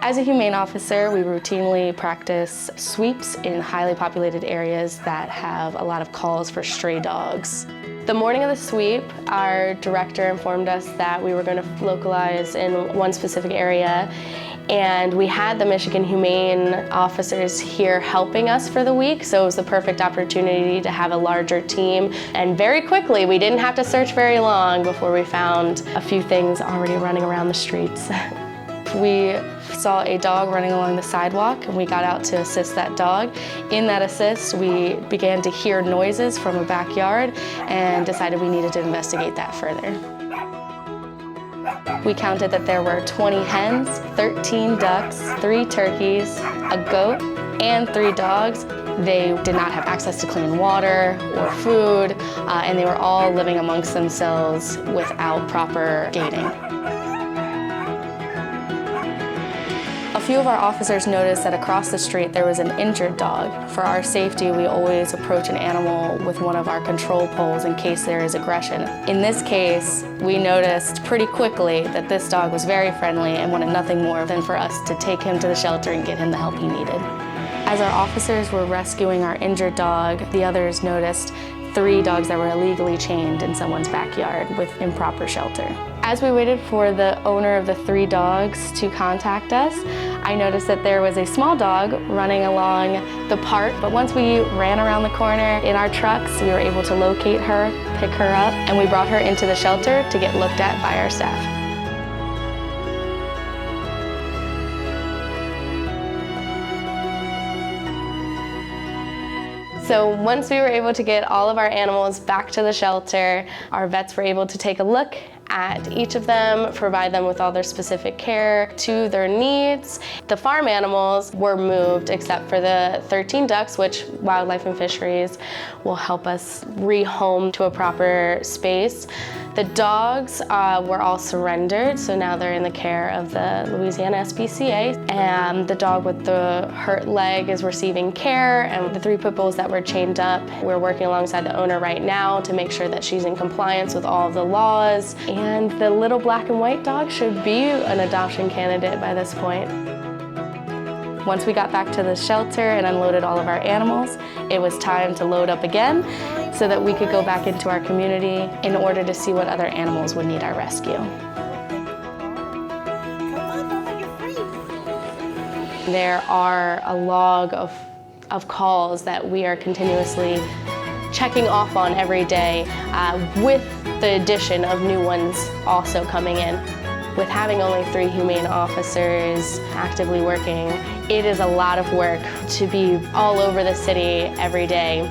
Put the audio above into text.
As a humane officer, we routinely practice sweeps in highly populated areas that have a lot of calls for stray dogs. The morning of the sweep, our director informed us that we were going to localize in one specific area, and we had the Michigan Humane officers here helping us for the week, so it was the perfect opportunity to have a larger team. And very quickly, we didn't have to search very long before we found a few things already running around the streets. We saw a dog running along the sidewalk, and we got out to assist that dog. In that assist, we began to hear noises from a backyard and decided we needed to investigate that further. We counted that there were 20 hens, 13 ducks, 3 turkeys, a goat, and 3 dogs. They did not have access to clean water or food, and they were all living amongst themselves without proper gating. A few of our officers noticed that across the street there was an injured dog. For our safety, we always approach an animal with one of our control poles in case there is aggression. In this case, we noticed pretty quickly that this dog was very friendly and wanted nothing more than for us to take him to the shelter and get him the help he needed. As our officers were rescuing our injured dog, the others noticed 3 dogs that were illegally chained in someone's backyard with improper shelter. As we waited for the owner of the 3 dogs to contact us, I noticed that there was a small dog running along the park, but once we ran around the corner in our trucks, we were able to locate her, pick her up, and we brought her into the shelter to get looked at by our staff. So once we were able to get all of our animals back to the shelter, our vets were able to take a look at each of them, provide them with all their specific care to their needs. The farm animals were moved except for the 13 ducks, which Wildlife and Fisheries will help us rehome to a proper space. The dogs were all surrendered, so now they're in the care of the Louisiana SPCA. And the dog with the hurt leg is receiving care, and the 3 pit bulls that were chained up, we're working alongside the owner right now to make sure that she's in compliance with all of the laws. And the little black and white dog should be an adoption candidate by this point. Once we got back to the shelter and unloaded all of our animals, it was time to load up again so that we could go back into our community in order to see what other animals would need our rescue. There are a log of calls that we are continuously checking off on every day, with the addition of new ones also coming in. With having only 3 humane officers actively working, it is a lot of work to be all over the city every day.